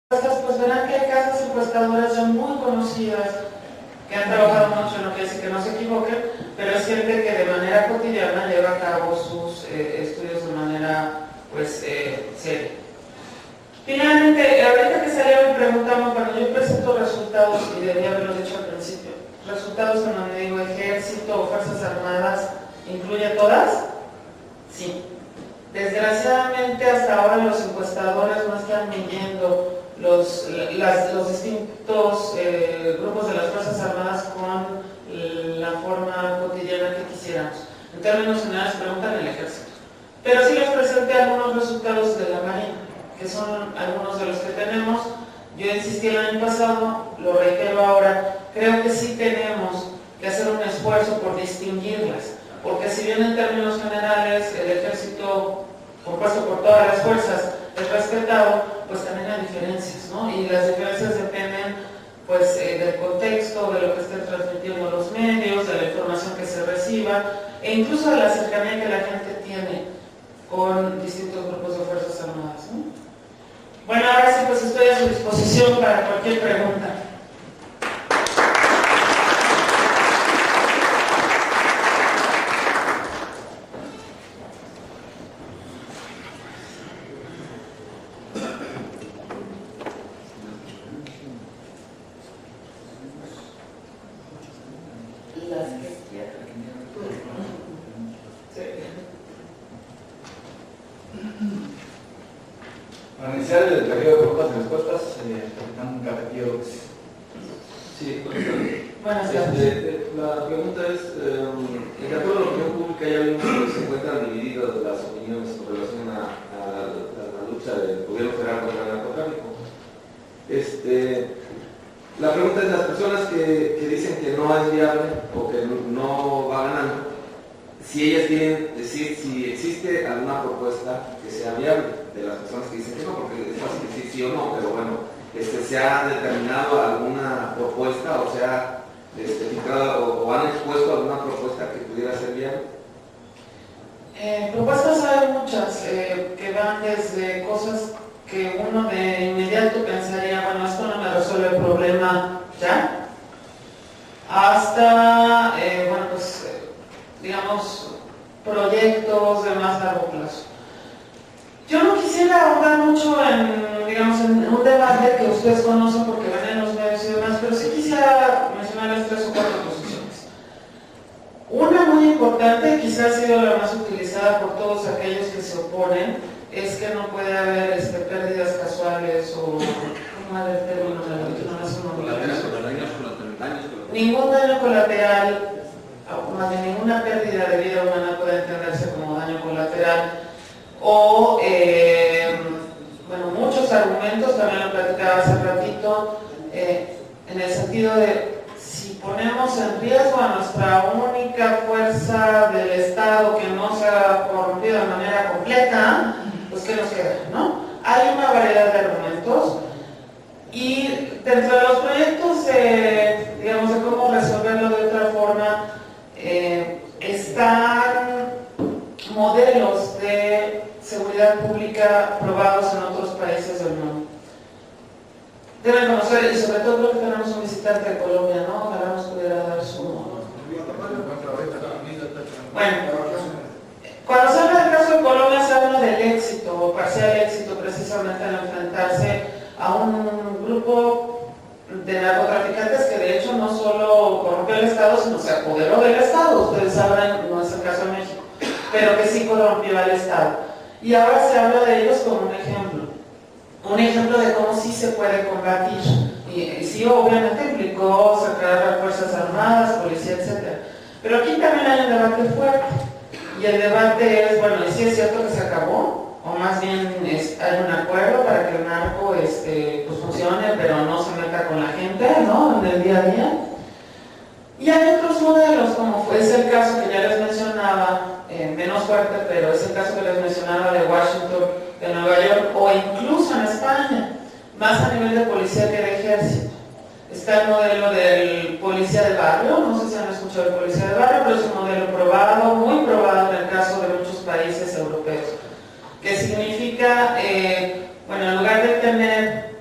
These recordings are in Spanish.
pues verán que hay casas encuestadoras ya muy conocidas que han trabajado mucho, no quiere decir que no se equivoquen, pero es gente que de manera cotidiana lleva a cabo sus estudios de manera pues seria. Finalmente, ahorita que salió me preguntamos, cuando yo presento resultados, y debía haberlo dicho al principio, resultados en donde digo ejército o fuerzas armadas, ¿incluye todas? Sí. Desgraciadamente hasta ahora los encuestadores no están midiendo los distintos grupos de las Fuerzas Armadas con la forma cotidiana que quisiéramos. En términos generales preguntan el ejército. Pero sí les presenté algunos resultados de la Marina, que son algunos de los que tenemos. Yo insistí el año pasado, lo reitero ahora, creo que sí tenemos que hacer un esfuerzo por distinguirlas, porque si bien en términos generales el ejército compuesto por todas las fuerzas es respetado, pues también hay diferencias, ¿no? Y las diferencias dependen pues del contexto, de lo que estén transmitiendo los medios, de la información que se reciba, e incluso de la cercanía que la gente tiene con distintos grupos de fuerzas armadas, ¿no? Bueno, ahora sí, pues estoy a su disposición para cualquier pregunta. Para iniciar el periodo de preguntas y respuestas, capitán Carretillo. Sí, Buenas tardes. La pregunta es, en de acuerdo a la opinión pública ya vimos que se encuentran divididas las opiniones con relación a la lucha del gobierno federal contra el narcotráfico. La pregunta es, las personas que dicen que no es viable o que no va ganando, si ellas quieren decir si existe alguna propuesta que sea viable, de las personas que dicen que no, porque es fácil decir sí o no, pero bueno, ¿se ha determinado alguna propuesta o se ha filtrado o han expuesto alguna propuesta que pudiera ser viable? Propuestas hay muchas que van desde cosas que uno de inmediato pensaría, bueno, esto no me resuelve el problema ya, hasta, bueno, pues, digamos, proyectos de más largo plazo. Yo no quisiera ahondar mucho en, digamos, en un debate que ustedes conocen porque ven en los medios y demás, pero sí quisiera mencionarles 3 o 4 posiciones. Una muy importante, quizás ha sido la más utilizada por todos aquellos que se oponen, es que no puede haber pérdidas casuales o, ¿cómo era el término? Ningún daño colateral, más de ninguna pérdida de vida humana puede entenderse como daño colateral. O, bueno, muchos argumentos, también lo platicaba hace ratito, en el sentido de si ponemos en riesgo a nuestra única fuerza del Estado que no se ha corrompido de manera completa, pues ¿qué nos queda? ¿No? Hay una variedad de argumentos y dentro de los proyectos, digamos, de cómo resolverlo de otra forma, están modelos de seguridad pública probados en otros países del mundo. Deben conocer, y sobre todo creo que tenemos un visitante de Colombia, ¿no? Ojalá nos pudiera dar su... Bueno, cuando se habla del caso de Colombia se habla del éxito o parcial éxito precisamente al enfrentarse a un grupo de narcotraficantes que de hecho no solo corrompió el Estado, sino se apoderó del Estado. Ustedes sabrán, no es el caso de México, pero que sí corrompió al Estado. Y ahora se habla de ellos como un ejemplo de cómo sí se puede combatir. Y sí, obviamente implicó sacar a las Fuerzas Armadas, policía, etc. Pero aquí también hay un debate fuerte. Y el debate es, bueno, ¿y si es cierto que se acabó? O más bien hay un acuerdo para que el narco pues funcione, pero no se meta con la gente, ¿no? En el día a día. Y hay otros modelos, como es el caso que ya les mencionaba, menos fuerte, pero es el caso que les mencionaba de Washington, de Nueva York, o incluso en España, más a nivel de policía que de ejército. Está el modelo del policía de barrio, no sé si han escuchado del policía de barrio, pero es un modelo probado, muy probado en el caso de muchos países europeos, que significa, bueno, en lugar de tener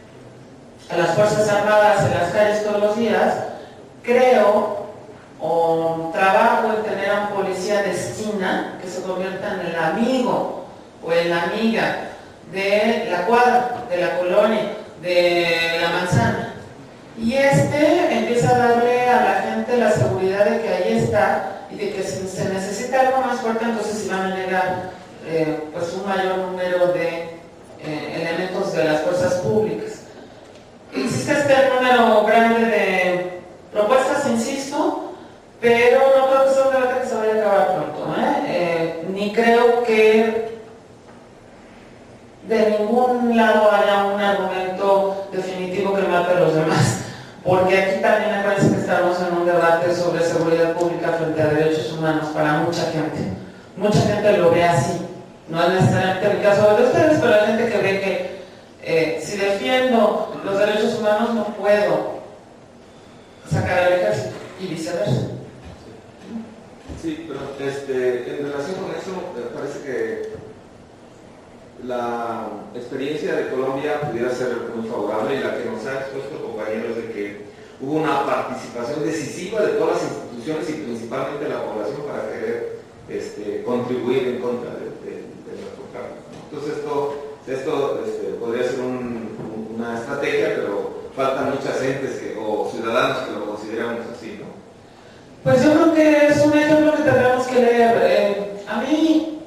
creo o trabajo en tener a un policía de esquina que se convierta en el amigo o en la amiga de la cuadra, de la colonia, de la manzana. Y empieza a darle a la gente la seguridad de que ahí está y de que si se necesita algo más fuerte, entonces sí van a llegar pues un mayor número de elementos de las fuerzas públicas. Existe este número grande de propuestas, insisto, pero no creo que sea un debate que se vaya a acabar pronto, ni creo que de ningún lado haya un argumento definitivo que mate a los demás, porque aquí también me parece que estamos en un debate sobre seguridad pública frente a derechos humanos para mucha gente. Mucha gente lo ve así, no es necesariamente el caso de ustedes, pero hay gente que ve que si defiendo los derechos humanos no puedo sacar al ejército y viceversa. Sí, pero en relación con eso, me parece que la experiencia de Colombia pudiera ser muy favorable y la que nos ha expuesto, compañeros, de que hubo una participación decisiva de todas las instituciones y principalmente la población para querer contribuir en contra de nuestro cargo, ¿no? Entonces esto podría ser una estrategia, pero faltan muchas gentes o ciudadanos que lo consideramos así, ¿no? Pues yo creo que es un ejemplo que tendremos que leer. A mí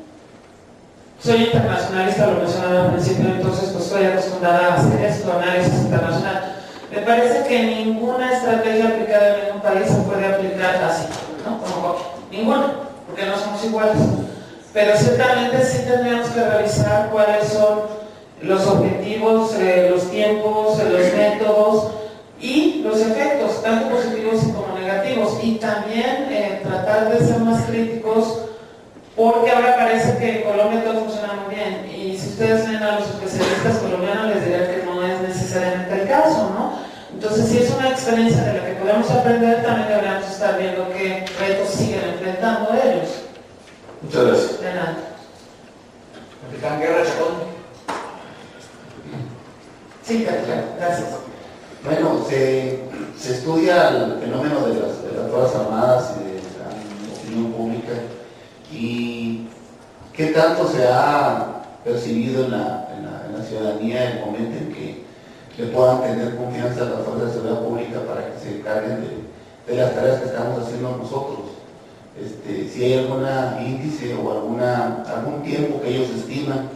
soy internacionalista, lo mencionaba al principio, entonces pues estoy acostumbrada a hacer esto, análisis internacional. Me parece que ninguna estrategia aplicada en ningún país se puede aplicar así, ¿no? Como ninguna, porque no somos iguales. Pero ciertamente sí tendríamos que revisar cuáles son los objetivos, los tiempos, los métodos y los efectos, tanto positivos como negativos. Y también tratar de ser más críticos, porque ahora parece que en Colombia todo funciona muy bien. Y si ustedes ven a los especialistas colombianos, les dirán que no es necesariamente el caso, ¿no? Entonces, si es una experiencia de la que podemos aprender, también deberíamos estar viendo qué retos siguen enfrentando ellos. Muchas gracias. De nada. Capitán Guerra Chacón. Sí, Capitán, gracias. Bueno, se estudia el fenómeno de las Fuerzas Armadas y de la opinión pública y qué tanto se ha percibido en la ciudadanía el momento en que le puedan tener confianza a las fuerzas de seguridad pública para que se encarguen de las tareas que estamos haciendo nosotros. Si hay algún índice o algún tiempo que ellos estiman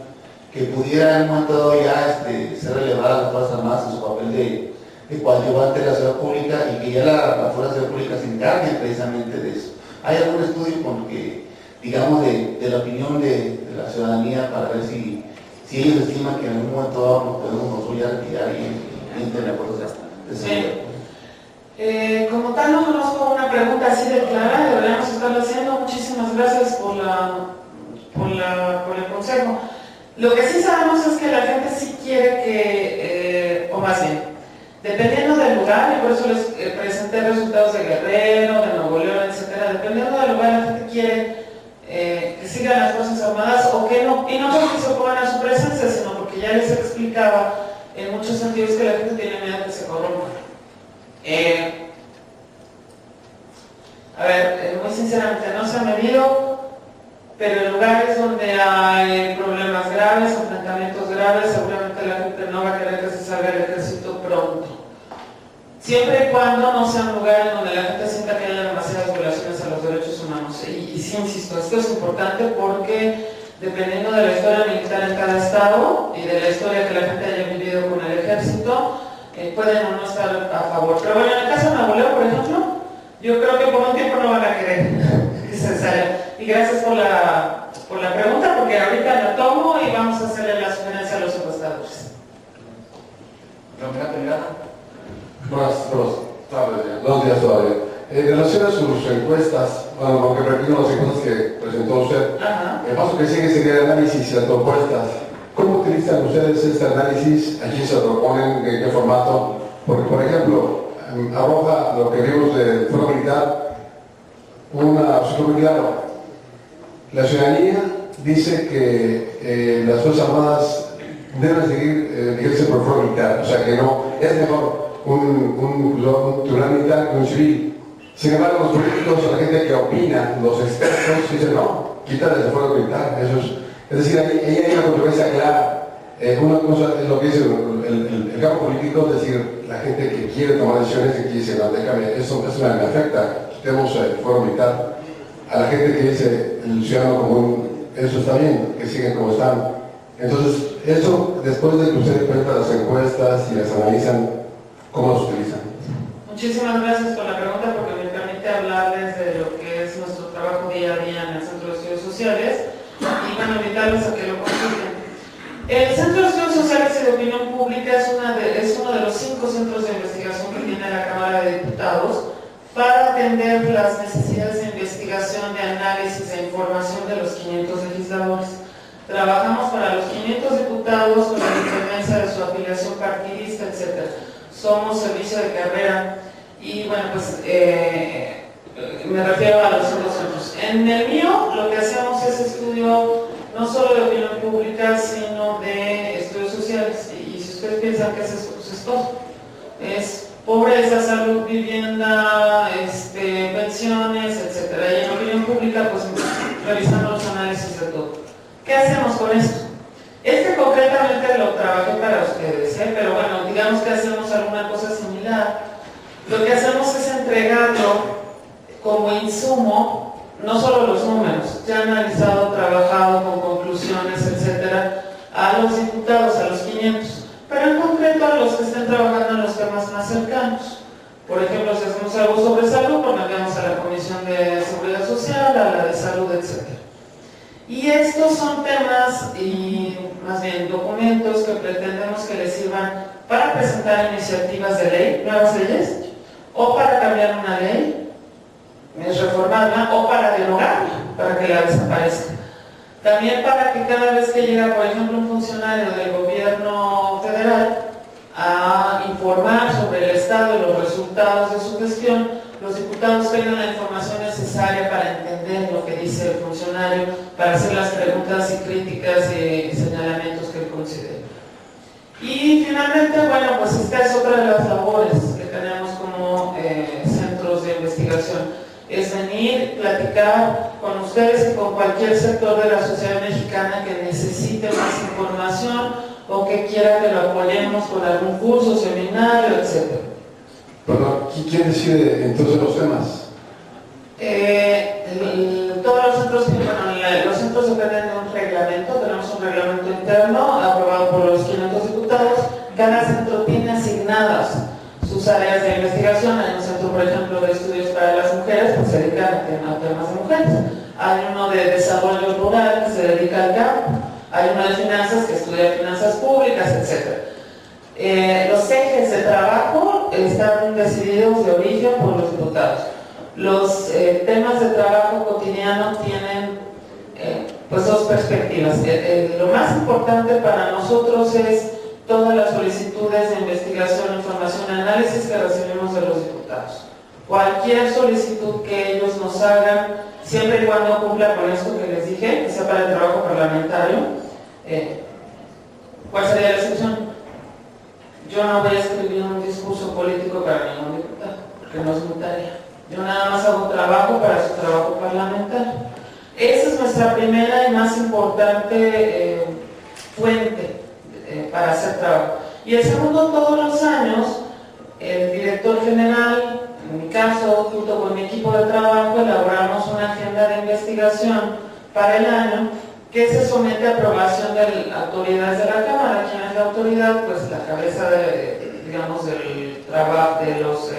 que pudiera en un momento dado ya ser relevada las Fuerzas Armadas en su papel de coadyuvante de la seguridad pública y que ya las fuerzas de seguridad pública se encarguen precisamente de eso. ¿Hay algún estudio con que, digamos, de la opinión de la ciudadanía para ver si ellos estiman que en algún momento dado nos podemos nosotros ya retirar y entrar en fuerzas de seguridad? Como tal, no conozco una pregunta así de clara, deberíamos estarlo haciendo. Muchísimas gracias por el consejo. Lo que sí sabemos es que la gente sí quiere que, o más bien, dependiendo del lugar, y por eso les presenté resultados de Guerrero, de Nuevo León, etcétera, dependiendo del lugar, la gente quiere que sigan las Fuerzas Armadas o que no, y no porque se opongan a su presencia, sino porque ya les explicaba en muchos sentidos que la gente tiene miedo que se corrompa. Muy sinceramente, no se ha medido, pero en lugares donde hay problemas graves, enfrentamientos graves, seguramente la gente no va a querer que se salga el ejército pronto. Siempre y cuando no sea un lugar en donde la gente sienta que haya demasiadas violaciones a los derechos humanos. Y sí, insisto, esto es importante porque dependiendo de la historia militar en cada estado y de la historia que la gente haya vivido con el ejército, pueden o no estar a favor. Pero bueno, en el caso de Nuevo León, por ejemplo, yo creo que por un tiempo no van a querer que se salga. Y gracias por la pregunta, porque ahorita la tomo y vamos a hacerle la sugerencia a los encuestadores. Buenas tardes, 2 días todavía. En relación a sus encuestas, bueno, lo que repito las encuestas que presentó usted, el paso que sigue sería el análisis y las propuestas. ¿Cómo utilizan ustedes este análisis? ¿A quién se lo proponen? ¿En qué formato? Porque, por ejemplo, arroja lo que vimos del Foro Militar un asunto muy claro. La ciudadanía dice que las Fuerzas Armadas deben seguir ejerciendo por el Foro Militar, o sea que no, es mejor un tribunal militar que un civil. Sin embargo, los políticos, la gente que opina, los expertos, dicen no, quítale el fuero militar. Es decir, ahí hay una controversia clara. Una cosa es lo que dice el campo político, es decir, la gente que quiere tomar decisiones y que dice, no, déjame, eso me afecta, quitemos el fuero militar. A la gente que dice, el ciudadano común, eso está bien, que siguen como están. Entonces, eso, después de que ustedes cuentan las encuestas y las analizan, ¿cómo las utilizan? Muchísimas gracias por la pregunta, porque me permite hablarles de lo que es nuestro trabajo día a día en el Centro de Estudios Sociales y bueno, invitarles a que lo consulten. El Centro de Estudios Sociales y de Opinión Pública es uno de los 5 centros de investigación que tiene la Cámara de Diputados para atender las necesidades de investigación, de análisis e información de los 500 legisladores. Trabajamos para los 500 diputados con la independencia de su afiliación partidista, etc. Somos servicio de carrera y bueno, pues me refiero a los otros centros. En el mío lo que hacemos es estudio no solo de opinión pública, sino de estudios sociales. Y si ustedes piensan que es eso, pues es todo. Es pobreza, salud, vivienda, pensiones, etc. Y en opinión pública, pues revisando los análisis de todo. ¿Qué hacemos con esto? Concretamente lo trabajé para ustedes, pero bueno, digamos que hacemos alguna cosa similar. Lo que hacemos es entregarlo como insumo, no solo los números, ya analizado, trabajado con conclusiones, etcétera, a los diputados, a los 500, pero en concreto a los que estén trabajando en los temas más cercanos. Por ejemplo, si hacemos algo sobre salud, pues metemos a la Comisión de Seguridad Social, a la de Salud, etcétera. Y estos son temas y más bien documentos que pretendemos que les sirvan para presentar iniciativas de ley, nuevas leyes, o para cambiar una ley, reformarla, o para derogarla, para que la desaparezca. También para que cada vez que llega, por ejemplo, un funcionario del gobierno federal a informar sobre el estado y los resultados de su gestión, los diputados tengan la información necesaria para entender lo que dice el funcionario, para hacer las preguntas y críticas y señalamientos que él considere. Y finalmente, bueno, pues esta es otra de las labores que tenemos como centros de investigación. Es venir, platicar con ustedes y con cualquier sector de la sociedad mexicana que necesite más información o que quiera que lo apoyemos con algún curso, seminario, etc. Perdón, ¿quién decide entonces los temas? Todos los centros, bueno, los centros dependen de un reglamento, tenemos un reglamento interno aprobado por los 500 diputados. Cada centro tiene asignadas sus áreas de investigación. Hay un centro, por ejemplo, de estudios para las mujeres, que se dedica a temas de mujeres. Hay uno de desarrollo rural, que se dedica al campo. Hay uno de finanzas, que estudia finanzas públicas, etc. Los ejes de trabajo están decididos de origen por los diputados. Los temas de trabajo cotidiano tienen pues dos perspectivas. Lo más importante para nosotros es todas las solicitudes de investigación, información y análisis que recibimos de los diputados. Cualquier solicitud que ellos nos hagan, siempre y cuando cumpla con esto que les dije, que sea para el trabajo parlamentario. ¿Cuál sería la excepción? Yo no voy a escribir un discurso político para ningún diputado, porque no es mi tarea. Yo nada más hago trabajo para su trabajo parlamentario. Esa es nuestra primera y más importante fuente para hacer trabajo. Y el segundo, todos los años, el director general, en mi caso, junto con mi equipo de trabajo, elaboramos una agenda de investigación para el año que se somete a aprobación de autoridades de la Cámara. ¿Quién es la autoridad? Pues la cabeza digamos, del trabajo de los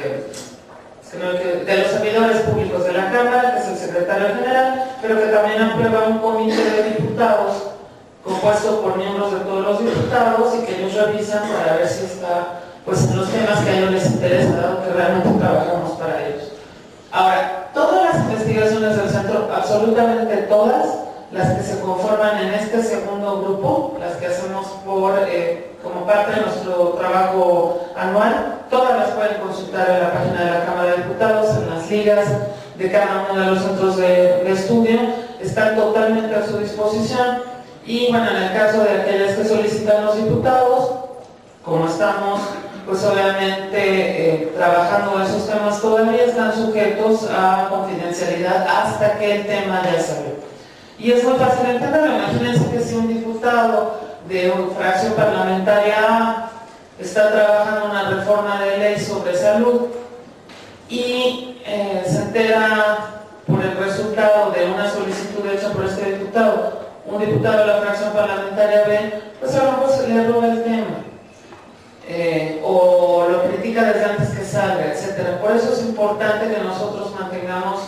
servidores públicos de la Cámara, que es el secretario general, pero que también aprueba un comité de diputados compuesto por miembros de todos los diputados y que ellos revisan para ver si está pues, en los temas que a ellos les interesa, dado que realmente trabajamos para ellos. Ahora, todas las investigaciones del centro, absolutamente todas, las que se conforman en este segundo grupo, las que hacemos como parte de nuestro trabajo anual, todas las pueden consultar en la página de la Cámara de Diputados, en las ligas de cada uno de los centros de estudio, están totalmente a su disposición. Y bueno, en el caso de aquellas que solicitan los diputados, como estamos pues obviamente trabajando esos temas todavía están sujetos a confidencialidad hasta que el tema ya salió. Y es muy fácil entenderlo. Imagínense que si un diputado de una fracción parlamentaria está trabajando una reforma de ley sobre salud y se entera por el resultado de una solicitud hecha por este diputado, un diputado de la fracción parlamentaria B, pues a lo mejor se le roba el tema, o lo critica desde antes que salga, etc. Por eso es importante que nosotros mantengamos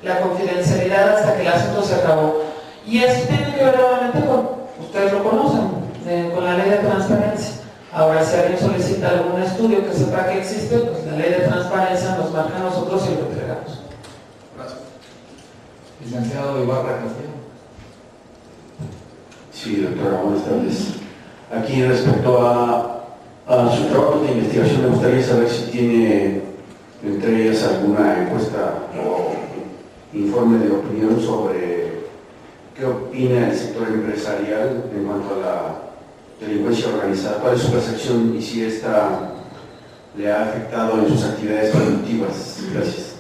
la confidencialidad hasta que el asunto se acabó. Y eso tiene que ver obviamente con, ustedes lo conocen, con la ley de transparencia. Ahora, si alguien solicita algún estudio que sepa que existe, pues la ley de transparencia nos marca a nosotros y lo entregamos. Gracias. Licenciado Ibarra Castillo. Sí, doctora, buenas tardes. Aquí respecto a su trabajo de investigación, me gustaría saber si tiene entre ellas alguna encuesta o informe de opinión sobre qué opina el sector empresarial en cuanto a la delincuencia organizada, cuál es su percepción y si esta le ha afectado en sus actividades productivas. Gracias.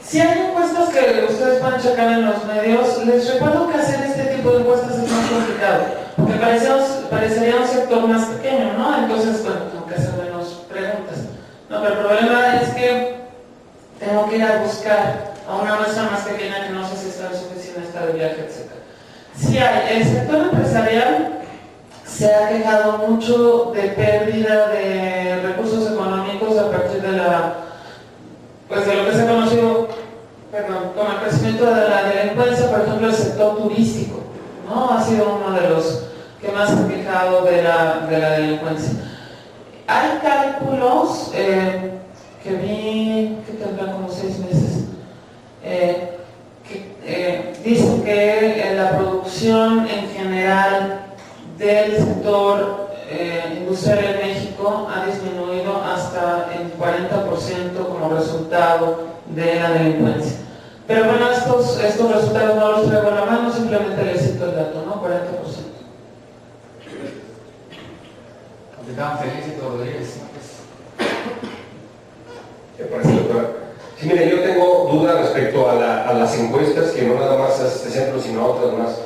Si hay encuestas que ustedes pueden checar en los medios, les recuerdo que hacer este tipo de encuestas es más complicado, porque parecería un sector más pequeño, ¿no? Entonces, bueno, tengo que hacer menos preguntas. No, pero el problema es que tengo que ir a buscar a una muestra más pequeña que no sé si está en su oficina, está de viaje, etc. Si hay, el sector empresarial se ha quejado mucho de pérdida de recursos económicos a partir de de lo que se ha conocido, como el crecimiento de la delincuencia, por ejemplo, el sector turístico, ¿no? Ha sido uno de los que más se ha quejado de la delincuencia. Hay cálculos que vi, que tendrán como 6 meses, que dicen que la producción en general del sector industrial en México ha disminuido hasta el 40% como resultado de la delincuencia. Pero bueno, estos resultados no los traigo a la mano, simplemente les cito el dato, ¿no? 40%. Capitán Felicito Rodríguez. Doctora. Sí, mire, yo tengo dudas respecto a las encuestas, que no nada más a este centro, sino a otras más,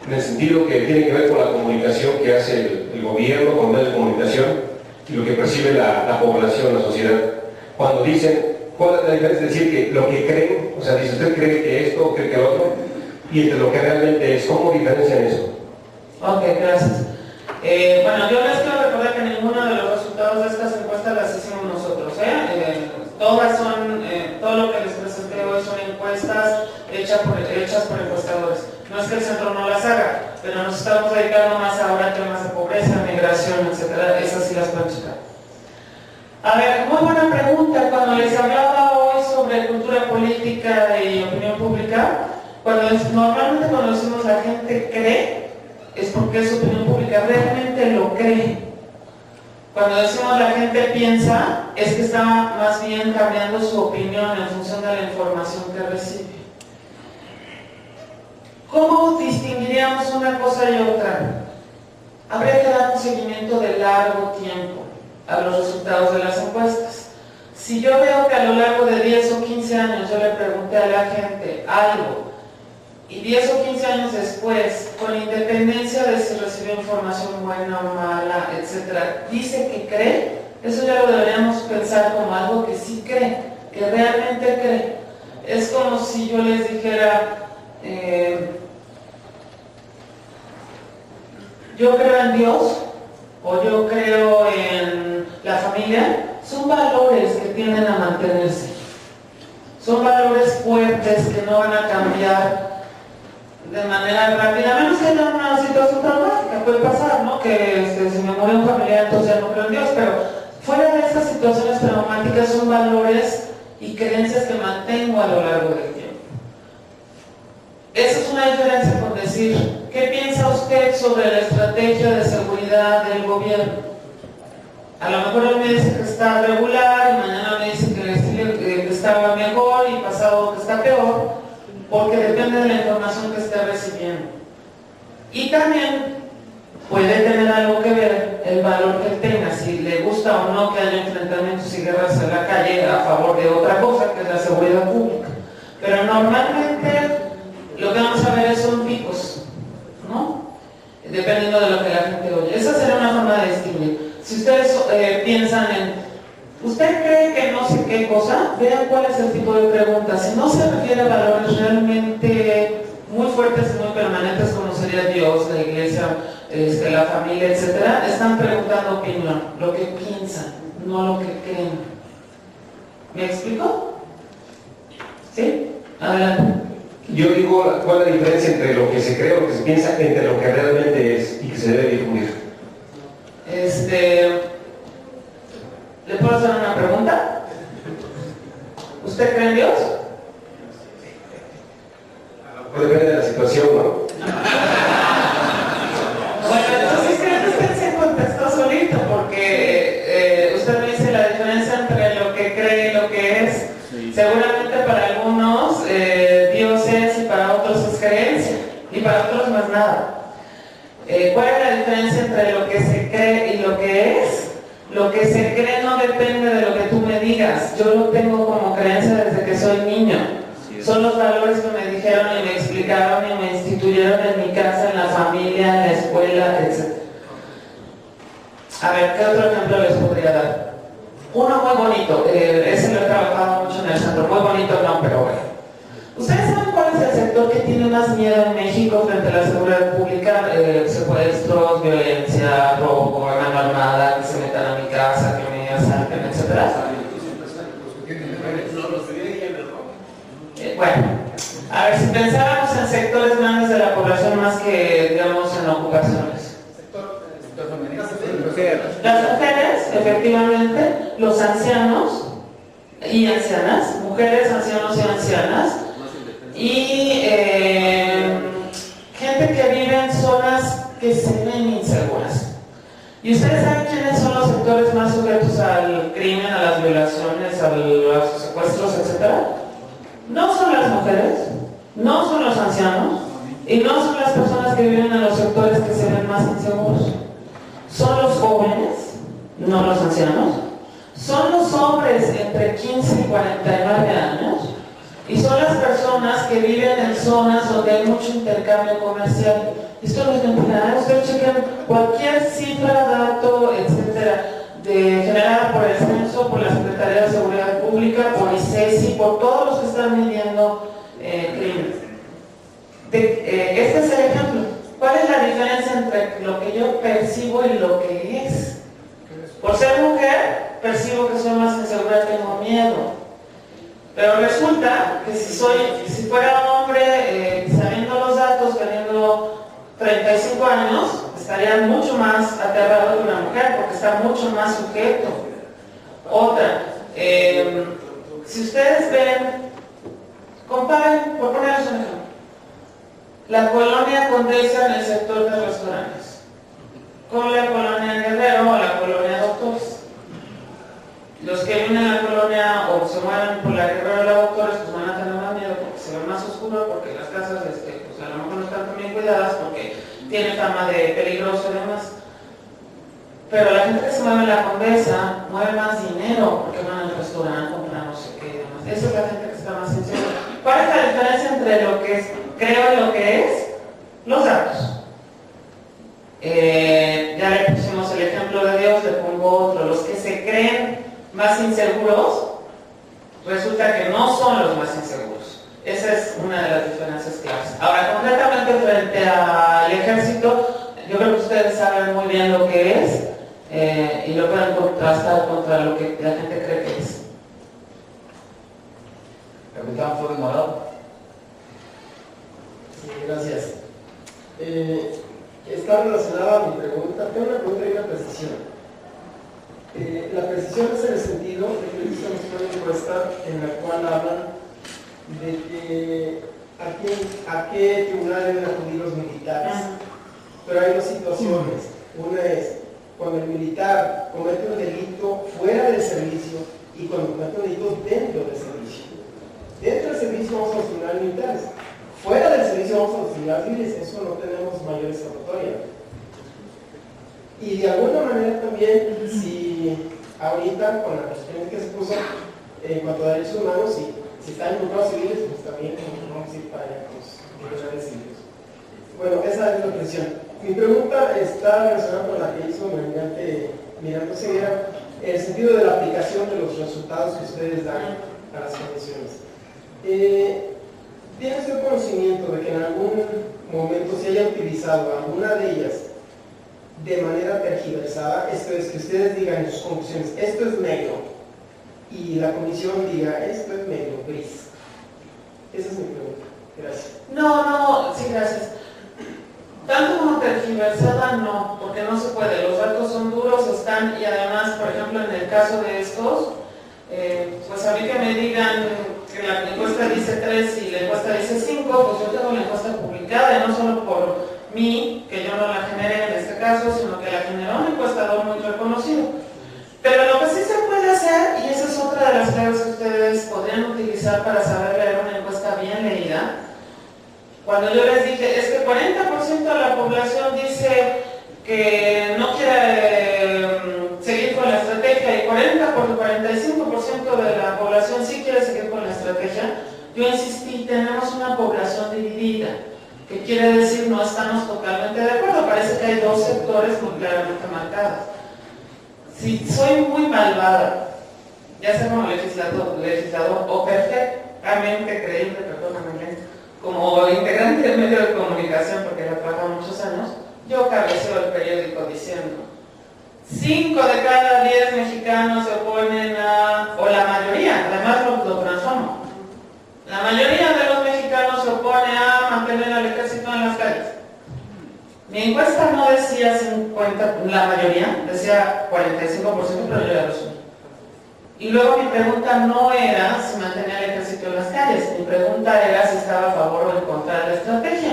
en el sentido que tiene que ver con la comunicación que hace el gobierno con medios de comunicación y lo que percibe la población, la sociedad. Cuando dicen, ¿cuál es la diferencia? Es decir, que lo que creen, o sea, dice usted cree que esto, cree que lo otro, y entre lo que realmente es, ¿cómo diferencian eso? Ok, gracias. Bueno, yo les quiero recordar que ninguno de los resultados de estas encuestas las hicimos nosotros, todas son, todo lo que les presenté hoy son encuestas hechas por encuestadores. No es que el centro no las haga, pero nos estamos dedicando más ahora a temas de pobreza, migración, etc. Esas sí las pueden checar. A ver, muy buena pregunta. Cuando les hablaba hoy sobre cultura política y opinión pública, normalmente cuando decimos la gente cree, es porque es opinión pública, realmente lo cree. Cuando decimos la gente piensa, es que está más bien cambiando su opinión en función de la información que recibe. ¿Cómo distinguiríamos una cosa y otra? Habría que dar un seguimiento de largo tiempo a los resultados de las encuestas. Si yo veo que a lo largo de 10 o 15 años yo le pregunté a la gente algo y 10 o 15 años después, con independencia de si recibió información buena o mala, etc., dice que cree, eso ya lo deberíamos pensar como algo que sí cree, que realmente cree. Es como si yo les dijera, yo creo en Dios o yo creo en la familia, son valores que tienden a mantenerse. Son valores fuertes que no van a cambiar de manera rápida, a menos que haya una situación traumática, puede pasar, ¿no? Que si me muere un familiar, entonces ya no creo en Dios, pero fuera de estas situaciones traumáticas son valores y creencias que mantengo a lo largo del tiempo. Esa es una diferencia con decir, ¿qué piensa usted sobre la estrategia de seguridad del gobierno? A lo mejor él me dice que está regular, y mañana me dice que está mejor y pasado que está peor, porque depende de la información que esté recibiendo. Y también puede tener algo que ver el valor que tenga, si le gusta gusta o no que haya enfrentamientos y guerras en la calle a favor de otra cosa, que es la seguridad pública. Pero normalmente lo que vamos a ver son picos, ¿no? Dependiendo de lo que la gente oye. Esa sería una forma de distinguir. Si ustedes piensan en, ¿usted cree que no sé qué cosa? Vean cuál es el tipo de pregunta. Si no se refiere a valores realmente muy fuertes y muy permanentes, como sería Dios, la iglesia, la familia, etc., están preguntando opinión, lo que piensan, no lo que creen. ¿Me explico? ¿Sí? Adelante. Yo digo, ¿cuál es la diferencia entre lo que se cree o lo que se piensa, entre lo que realmente es y que se debe difundir? ¿Le puedo hacer una pregunta? ¿Usted cree en Dios? Depende de la situación, ¿no? Bueno, entonces creo que usted se contestó solito, porque usted me dice la diferencia entre lo que cree y lo que es. Seguramente para algunos Dios es y para otros es creencia, y para otros no es nada. ¿Cuál es la diferencia entre lo que se cree y lo que es? Lo que se cree no depende de lo que tú me digas. Yo lo tengo como creencia desde que soy niño. Son los valores que me dijeron y me explicaron y me instituyeron en mi casa, en la familia, en la escuela, etc. A ver, ¿qué otro ejemplo les podría dar? Uno muy bonito, ese lo he trabajado mucho en el centro, muy bonito no, pero bueno. ¿Ustedes saben cuál es el sector que tiene más miedo en México frente a la seguridad pública? Secuestros, violencia, robo, mano armada, que se metan a mi casa, que me asalten, etc. Bueno, a ver, si pensáramos en sectores grandes de la población más que, digamos, en ocupaciones. Las mujeres, efectivamente, los ancianos y ancianas, mujeres, ancianos y ancianas, y gente que vive en zonas que se ven inseguras. ¿Y ustedes saben quiénes son los sectores más sujetos al crimen, a las violaciones, a los secuestros, etcétera? No son las mujeres, no son los ancianos y no son las personas que viven en los sectores que se ven más inseguros. Son los jóvenes, no los ancianos, son los hombres entre 15 y 49 años y son las personas que viven en zonas donde hay mucho intercambio comercial. Esto no es mentira, ustedes chequen cualquier cifra, dato, etcétera, generada por el censo, por la Secretaría de Seguridad Pública, por ICESI, por todos los que están midiendo crímenes. Este es el ejemplo. ¿Cuál es la diferencia entre lo que yo percibo y lo que es? Por ser mujer, percibo que soy más insegura, tengo miedo. Pero resulta que si fuera un hombre, sabiendo los datos, teniendo 35 años, estaría mucho más aterrado que una mujer, porque está mucho más sujeto. Otra, si ustedes ven, comparen, por ponerles un ejemplo, la colonia Condesa en el sector de restaurantes, con la colonia Guerrero o la colonia Doctores. Los que viven en la colonia o se mueven por la Guerrero de la Doctores, pues van a tener más miedo porque se ve más oscuro, porque las casas pues a lo mejor no están tan bien cuidadas, porque tiene fama de peligroso y demás. Pero la gente que se mueve en la Condesa mueve más dinero porque van al restaurante, compran no sé qué y demás. Esa es la gente que está más insegura. ¿Cuál es la diferencia entre lo que es, creo y lo que es? Los datos. Ya le pusimos el ejemplo de Dios, le pongo otro. Los que se creen más inseguros, resulta que no son los más inseguros. Esa es una de las diferencias claves. Ahora, concretamente frente al ejército, yo creo que ustedes saben muy bien lo que es y lo pueden contrastar contra lo que la gente cree que es. Capitán Flores Morado. Sí, gracias. Está relacionada a mi pregunta. Tengo una pregunta y una precisión. La precisión es en el sentido de que hicimos una encuesta en la cual hablan de que a qué tribunal deben acudir los militares. Pero hay dos situaciones. Una es cuando el militar comete un delito fuera del servicio y cuando comete un delito dentro del servicio. Dentro del servicio vamos a los tribunales militares. Fuera del servicio vamos a los tribunales civiles. Eso no tenemos mayor escapatoria. Y de alguna manera también, si ahorita con la presión que se puso en cuanto a derechos humanos, si están involucrados civiles, pues también vamos a ir para allá con los tribunales civiles. Bueno, esa es la presión. Mi pregunta está relacionada con la que hizo Miranda Ceguera, en el sentido de la aplicación de los resultados que ustedes dan a las condiciones. ¿Tiene usted conocimiento de que en algún momento se haya utilizado alguna de ellas de manera tergiversada? Esto es, que ustedes digan en sus conclusiones, esto es negro, y la comisión diga, esto es negro, gris. Esa es mi pregunta. Gracias. No, sí, gracias. Tanto como tergiversada, no, porque no se puede. Los datos son duros, están, y además, por ejemplo, en el caso de estos, pues a mí que me digan que la encuesta dice 3 y la encuesta dice 5, pues yo tengo la encuesta publicada, y no solo por mí, que yo no la generé en este caso, sino que la generó un encuestador muy reconocido. Pero lo que sí se puede hacer, y esa es otra de las claves que ustedes podrían utilizar para saber leer una encuesta bien leída, cuando yo les dije, es que 40% de la población dice que no quiere seguir con la estrategia y 45% de la población sí quiere seguir con la estrategia, yo insistí, tenemos una población dividida, que quiere decir no estamos totalmente de acuerdo, parece que hay dos sectores muy claramente marcados. Si soy muy malvada, ya sea como legislador o perfectamente creíble, perdóname, como integrante del medio de comunicación, porque lo he trabajado muchos años, yo cabeceo el periódico diciendo 5 de cada 10 mexicanos se oponen a, o la mayoría, además lo transformo, la mayoría de los mexicanos se opone a mantener al ejército en las calles. Mi encuesta no decía 50, la mayoría, decía 45%, pero yo ya lo subí. Y luego mi pregunta no era si mantenía el ejército en las calles, mi pregunta era si estaba a favor o en contra de la estrategia.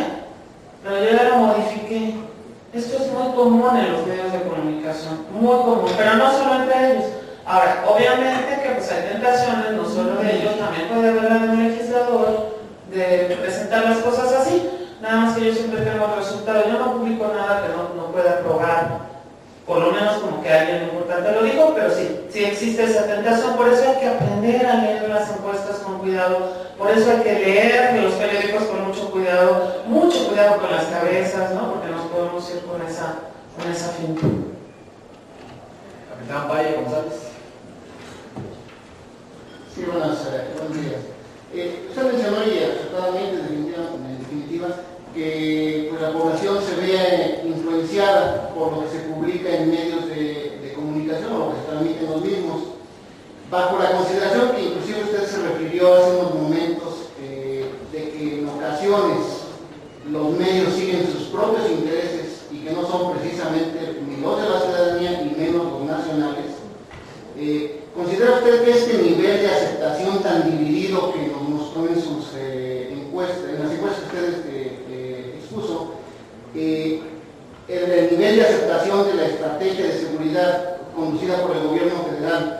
Pero yo ya lo modifiqué. Esto es muy común en los medios de comunicación, muy común, pero no solo entre ellos. Ahora, obviamente que pues hay tentaciones, no solo de ellos, también puede haber la de un legislador, de presentar las cosas así. Nada más que yo siempre tengo el resultado, yo no publico nada que no pueda probar, por lo menos como que alguien importante lo dijo, pero sí existe esa tentación, por eso hay que aprender a leer las encuestas con cuidado, por eso hay que leer los periódicos con mucho cuidado con las cabezas, ¿no? Porque nos podemos ir con esa finta. Capitán Valle González. Sí, buenos días. Usted mencionó y acertadamente, en definitiva, que pues, la población se ve influenciada por lo que se publica en medios de comunicación o lo que se transmite en los mismos, bajo la consideración que inclusive usted se refirió hace unos momentos de que en ocasiones los medios siguen sus propios intereses y que no son precisamente ni los de la ciudadanía ni menos los nacionales. ¿Considera usted que este nivel de aceptación tan dividido que nos mostró en sus encuestas, en las encuestas que usted expuso, el nivel de aceptación de la estrategia de seguridad conducida por el gobierno federal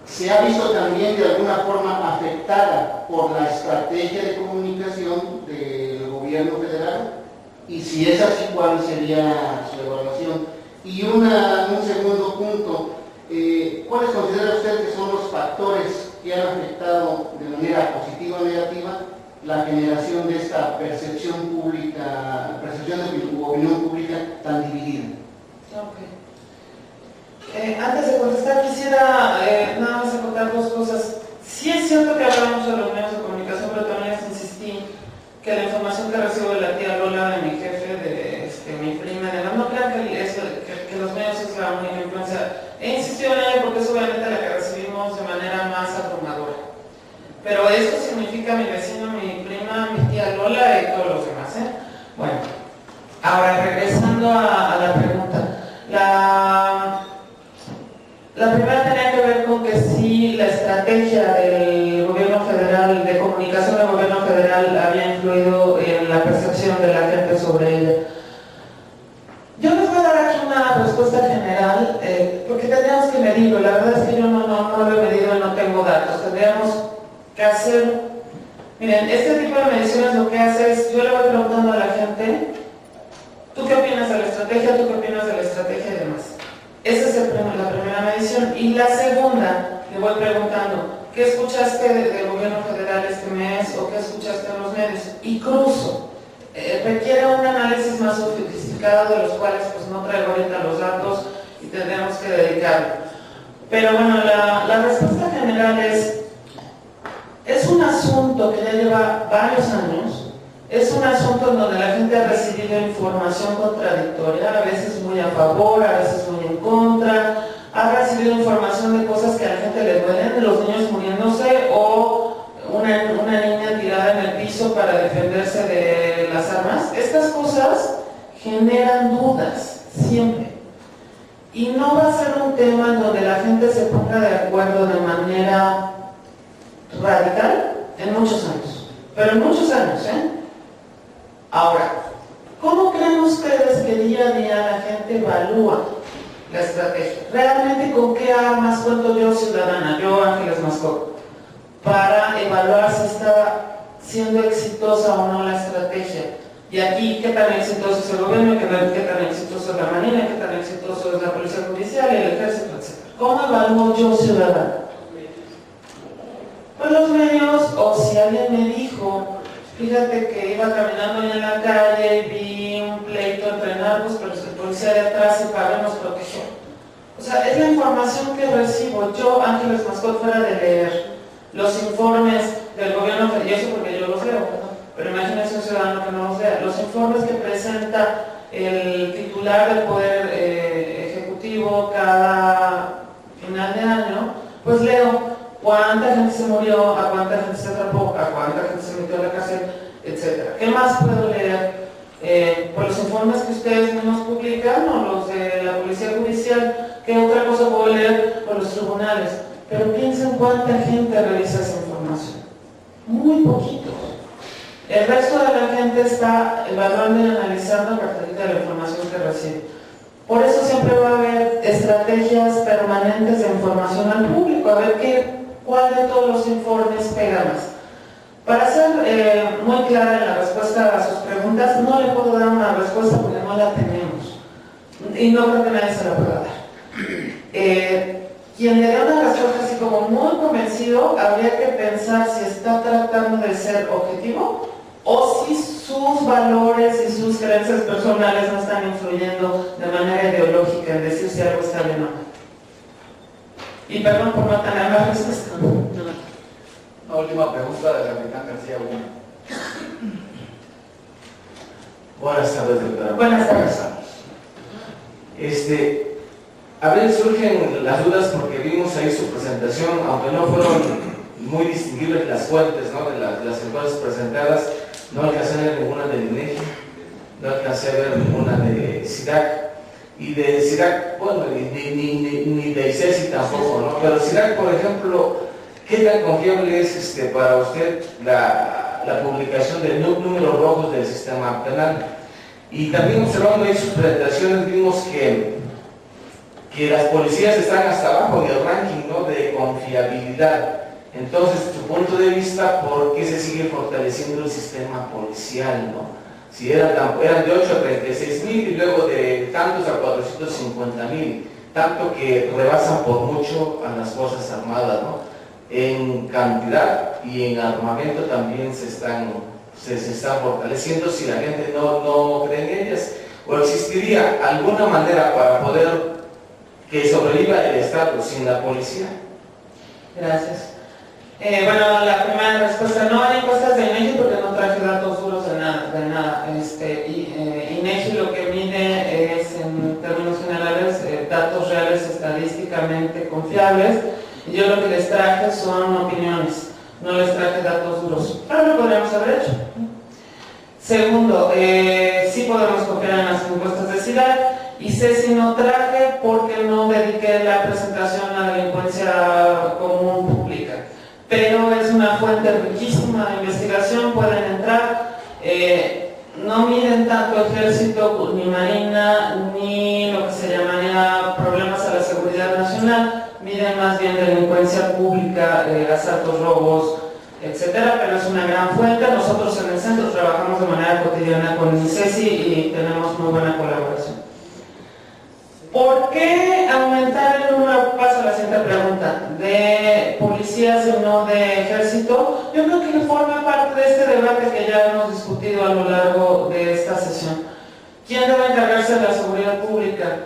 se ha visto también de alguna forma afectada por la estrategia de comunicación del gobierno federal? Y si es así, ¿cuál sería su evaluación? Y un segundo punto, ¿cuáles considera usted que son los factores que han afectado de manera positiva o negativa la generación de esta percepción pública, percepción de opinión pública tan dividida? Antes de contestar quisiera nada más acotar dos cosas. Sí es cierto que hablamos de los medios de comunicación, pero también les insistí que la información que recibo de la tía Lola, de mi jefe, de mi prima, de no crean que los medios es la única influencia. He insistido en ella porque es obviamente la que recibimos de manera más abrumadora. Pero esto significa mi vecino, mi prima, mi tía Lola y todos los demás, ¿eh? Bueno, ahora regresando a la pregunta. La primera tenía que ver con que si la estrategia del gobierno federal, de comunicación del gobierno federal, había influido en la percepción de la gente sobre ella. Yo les voy a dar aquí una respuesta general, porque tendríamos que medirlo. La verdad es que yo no lo he medido y no tengo datos. Tendríamos que hacer... Miren, este tipo de mediciones lo que hace es, yo le voy preguntando a la gente, ¿tú qué opinas de la estrategia? ¿Tú qué opinas de la estrategia y demás? Esa es la primera medición. Y la segunda, le voy preguntando, ¿qué escuchaste del gobierno federal este mes o qué escuchaste en los medios? Y cruzo. Requiere un análisis más sofisticado, de los cuales pues no traigo ahorita los datos y tendremos que dedicarlo. Pero bueno, la respuesta general es un asunto que ya lleva varios años, es un asunto en donde la gente ha recibido información contradictoria, a veces muy a favor, a veces muy en contra, ha recibido información de cosas que a la gente le duelen, de los niños muriéndose o una niña tirada en el piso para defenderse de las armas. Estas cosas generan dudas, siempre. Y no va a ser un tema en donde la gente se ponga de acuerdo de manera radical en muchos años, pero en muchos años, ¿eh? Ahora, ¿cómo creen ustedes que día a día la gente evalúa la estrategia? ¿Realmente con qué armas cuento yo, ciudadana, yo, Ángeles Mascó, para evaluar si está siendo exitosa o no la estrategia? Y aquí, ¿qué tan exitoso es el gobierno? ¿Qué tan exitoso es la Marina? ¿Qué tan exitoso es la Policía Judicial, el Ejército, etcétera? ¿Cómo evalúo yo, ciudadana? Pues los medios, o si alguien me dijo, fíjate que iba caminando en la calle y vi un pleito entre narcos, pero el policía de atrás se paró y nos protegió. O sea, es la información que recibo. Yo, Ángeles Mascó, fuera de leer los informes del gobierno, y eso porque yo los leo, ¿no? Pero imagínense un ciudadano que no los lea. Los informes que presenta el titular del Poder Ejecutivo cada final de año, pues leo cuánta gente se murió, a cuánta gente se atrapó, a cuánta gente se metió a la cárcel, etc. ¿Qué más puedo leer? Pues los informes que ustedes mismos publican o los de la Policía Judicial. ¿Qué otra cosa puedo leer? Por los tribunales. Pero piensen cuánta gente revisa esa información. Muy poquito. El resto de la gente está evaluando y analizando a partir de la información que recibe. Por eso siempre va a haber estrategias permanentes de información al público, a ver cuál de todos los informes pega más. Para ser muy clara en la respuesta a sus preguntas, no le puedo dar una respuesta porque no la tenemos. Y no creo que nadie se la pueda dar. Quien le dé una respuesta así como muy convencido, habría que pensar si está tratando de ser objetivo o si sus valores y sus creencias personales no están influyendo de manera ideológica en decir si algo está bien o no. Y perdón por no tener la respuesta. Una última pregunta del capitán García Luna. Buenas tardes, doctora. Buenas tardes. A ver, surgen las dudas porque vimos ahí su presentación, aunque no fueron muy distinguibles las fuentes, ¿no?, de las encuestas presentadas. No alcancé a ver ninguna del INEGI, no alcancé a ver ninguna de SIDAC, y de SIDAC, bueno, ni de ICESI tampoco, ¿no? Pero SIDAC, por ejemplo, ¿qué tan confiable es para usted la publicación de números rojos del sistema penal? Y también observando ahí sus presentaciones vimos que las policías están hasta abajo en el ranking, ¿no?, de confiabilidad. Entonces, su punto de vista, ¿por qué se sigue fortaleciendo el sistema policial, no? Si eran de 8 a 36,000 y luego de tantos a 450,000, tanto que rebasan por mucho a las Fuerzas Armadas, ¿no? En cantidad y en armamento también se están fortaleciendo si la gente no cree en ellas. ¿O existiría alguna manera para poder que sobreviva el Estado sin la policía? Gracias. Bueno, la primera respuesta, no hay encuestas de INEGI porque no traje datos duros de nada. INEGI lo que mide es, en términos generales, datos reales estadísticamente confiables, y yo lo que les traje son opiniones, no les traje datos duros, pero lo podríamos haber hecho. Segundo, sí podemos confiar en las encuestas de SIDAC, y si no traje porque no dediqué la presentación a la delincuencia común pública. Pero es una fuente riquísima de investigación, pueden entrar, no miden tanto ejército, ni marina, ni lo que se llamaría problemas a la seguridad nacional, miden más bien delincuencia pública, asaltos, robos, etcétera, pero es una gran fuente. Nosotros en el centro trabajamos de manera cotidiana con ICESI y tenemos muy buena colaboración. ¿Por qué aumentar el número, paso a la siguiente pregunta, de policías y no de ejército? Yo creo que forma parte de este debate que ya hemos discutido a lo largo de esta sesión. ¿Quién debe encargarse de la seguridad pública?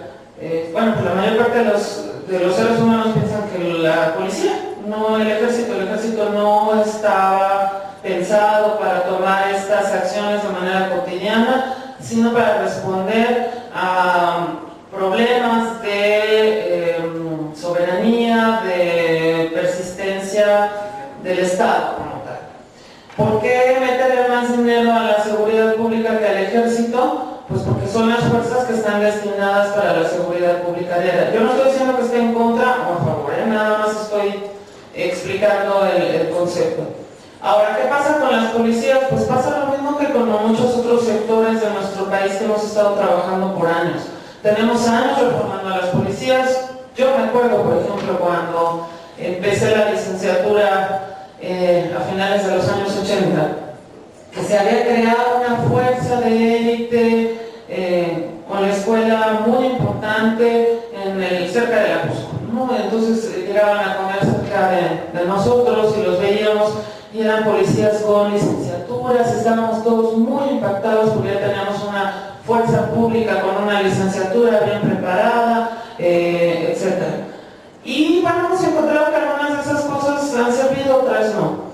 Bueno, pues la mayor parte de los seres humanos piensan que la policía, no el ejército. El ejército no estaba pensado para tomar estas acciones de manera cotidiana, sino para responder a problemas de soberanía, de persistencia del Estado como tal. ¿Por qué meterle más dinero a la seguridad pública que al ejército? Pues porque son las fuerzas que están destinadas para la seguridad pública diaria. Yo no estoy diciendo que esté en contra o a favor, nada más estoy explicando el concepto. Ahora, ¿qué pasa con las policías? Pues pasa lo mismo que con muchos otros sectores de nuestro país que hemos estado trabajando por años. Tenemos años reformando a las policías. Yo me acuerdo, por ejemplo, cuando empecé la licenciatura a finales de los años 80, que se había creado una fuerza de élite con la escuela muy importante cerca de la Cusco, ¿no? Entonces llegaban a comer cerca de nosotros y los veíamos y eran policías con licenciaturas, estábamos todos muy impactados porque ya teníamos una fuerza pública con una licenciatura bien preparada, etc. Y bueno, hemos encontrado que algunas de esas cosas han servido, otras no.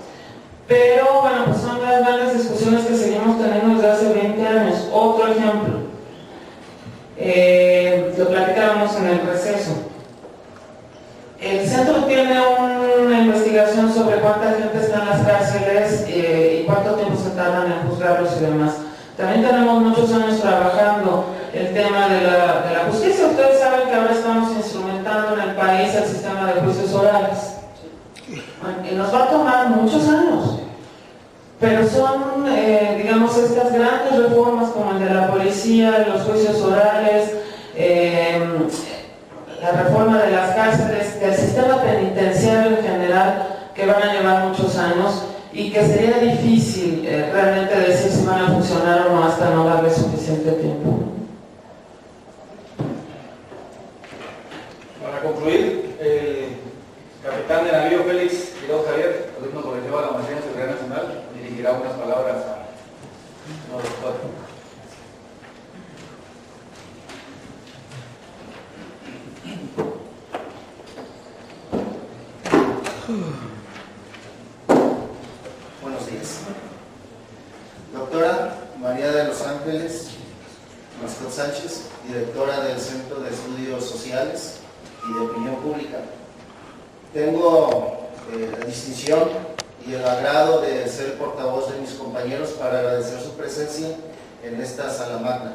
Pero bueno, pues son las grandes discusiones que seguimos teniendo desde hace 20 años. Otro ejemplo, lo platicábamos en el receso. El centro tiene una investigación sobre cuánta gente está en las cárceles y cuánto tiempo se tardan en juzgarlos y demás. También tenemos muchos años trabajando el tema de la justicia. Ustedes saben que ahora estamos instrumentando en el país el sistema de juicios orales. Y nos va a tomar muchos años, pero son, digamos, estas grandes reformas como el de la policía, los juicios orales, la reforma de las cárceles, del sistema penitenciario en general, que van a llevar muchos años y que sería difícil realmente decir si van a funcionar o no hasta no darle suficiente tiempo. Para concluir, el capitán de navío Félix Quiroz Javier, alumno colegiado de la Maestría en Seguridad Nacional, dirigirá unas palabras a los doctores. Buenos días. Doctora María de los Ángeles Mascot Sánchez, directora del Centro de Estudios Sociales y de Opinión Pública. Tengo la distinción y el agrado de ser portavoz de mis compañeros para agradecer su presencia en esta sala magna.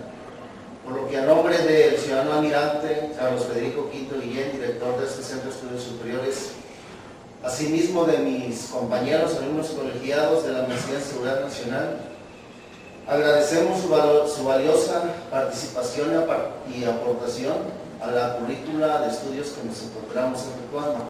Por lo que a nombre del ciudadano almirante Carlos Federico Quinto Guillén, director de este Centro de Estudios Superiores, asimismo de mis compañeros, alumnos colegiados de la Maestría en Seguridad Nacional, agradecemos su valiosa participación y aportación a la currícula de estudios que nos encontramos efectuando.